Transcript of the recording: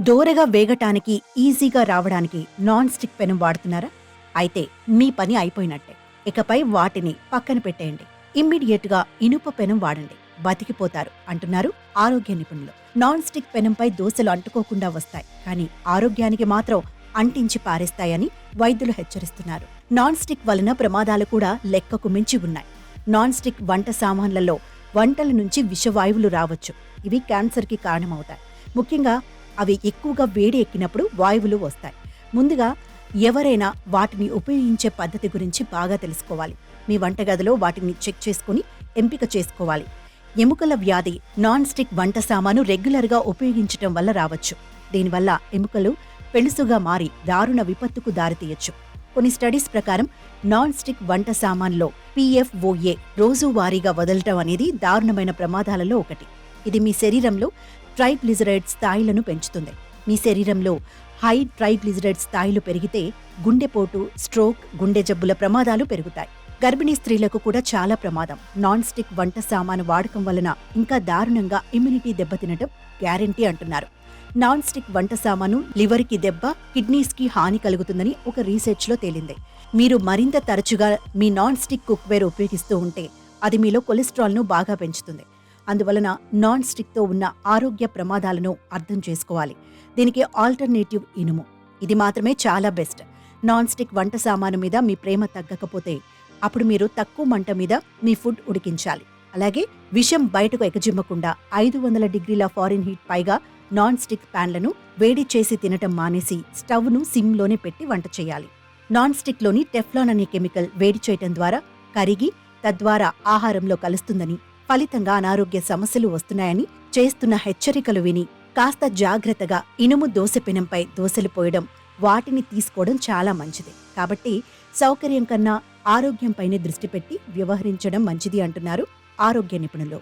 దోరగా వేగటానికి, ఈజీగా రావడానికి నాన్ స్టిక్ పెనం వాడుతున్నారా? అయితే మీ పని అయిపోయినట్టే. ఇకపై వాటిని పక్కన పెట్టేయండి. ఇమ్మీడియేట్‌గా ఇనుప పెనం వాడండి. బతికిపోతారు అంటున్నారు ఆరోగ్య నిపుణులు. నాన్ స్టిక్ పెనంపై దోసెలు అంటుకోకుండా వస్తాయి. కానీ ఆరోగ్యానికి మాత్రం అంటించి పారేస్తాయని వైద్యులు హెచ్చరిస్తున్నారు. నాన్ స్టిక్ వలన ప్రమాదాలు కూడా లెక్కకు మించి ఉన్నాయి. నాన్ స్టిక్ వంట సామాన్లలో వంటల నుంచి విషవాయువులు రావచ్చు. ఇవి క్యాన్సర్‌కి కారణమవుతాయి. ముఖ్యంగా అవి ఎక్కువగా వేడి ఎక్కినప్పుడు వాయువులు వస్తాయి. ముందుగా ఎవరైనా వాటిని ఉపయోగించే పద్ధతి గురించి బాగా తెలుసుకోవాలి. మీ వంటగదిలో వాటిని చెక్ చేసుకుని ఎంపిక చేసుకోవాలి. ఎముకల వ్యాధి నాన్ స్టిక్ వంట సామాను రెగ్యులర్గా ఉపయోగించటం వల్ల రావచ్చు. దీనివల్ల ఎముకలు పెళుసుగా మారి దారుణ విపత్తుకు దారితీయచ్చు. కొన్ని స్టడీస్ ప్రకారం నాన్ స్టిక్ వంట సామాన్లో PFOA రోజువారీగా వదలటం అనేది దారుణమైన ప్రమాదాలలో ఒకటి. ఇది మీ శరీరంలో ట్రైగ్లిజరైడ్ స్థాయిలను పెంచుతుంది. మీ శరీరంలో హై ట్రైగ్లిజరైడ్ స్థాయిలు పెరిగితే గుండెపోటు, స్ట్రోక్, గుండె జబ్బుల ప్రమాదాలు పెరుగుతాయి. గర్భిణీ స్త్రీలకు కూడా చాలా ప్రమాదం. నాన్ స్టిక్ వంట సామాను వాడకం వలన ఇంకా దారుణంగా ఇమ్యూనిటీ దెబ్బతినటం గ్యారెంటీ అంటున్నారు. నాన్ స్టిక్ వంట సామాను లివర్కి దెబ్బ, కిడ్నీస్కి హాని కలుగుతుందని ఒక రీసెర్చ్లో తేలింది. మీరు మరింత తరచుగా మీ నాన్ స్టిక్ కుక్వేర్ ఉపయోగిస్తూ ఉంటే అది మీలో కొలెస్ట్రాల్ను బాగా పెంచుతుంది. అందువలన నాన్ స్టిక్తో ఉన్న ఆరోగ్య ప్రమాదాలను అర్థం చేసుకోవాలి. దీనికి ఆల్టర్నేటివ్ ఇనుము. ఇది మాత్రమే చాలా బెస్ట్. నాన్ స్టిక్ వంట సామాను మీద మీ ప్రేమ తగ్గకపోతే అప్పుడు మీరు తక్కువ మంట మీద మీ ఫుడ్ ఉడికించాలి. అలాగే విషం బయటకు ఎగజిమ్మకుండా 500 డిగ్రీల ఫారెన్ హీట్ పైగా నాన్ స్టిక్ ప్యాన్లను వేడి చేసి తినటం మానేసి స్టవ్ను సిమ్లోనే పెట్టి వంట చేయాలి. నాన్ స్టిక్లోని టెఫ్లాన్ అనే కెమికల్ వేడి చేయటం ద్వారా కరిగి తద్వారా ఆహారంలో కలుస్తుందని, ఫలితంగా అనారోగ్య సమస్యలు వస్తున్నాయని చేస్తున్న హెచ్చరికలు విని కాస్త జాగ్రత్తగా ఇనుము దోసె పెనంపై దోసెలు పోయడం, వాటిని తీసుకోవడం చాలా మంచిది. కాబట్టి సౌకర్యం కన్నా ఆరోగ్యంపైనే దృష్టి పెట్టి వ్యవహరించడం మంచిది అంటున్నారు ఆరోగ్య నిపుణులు.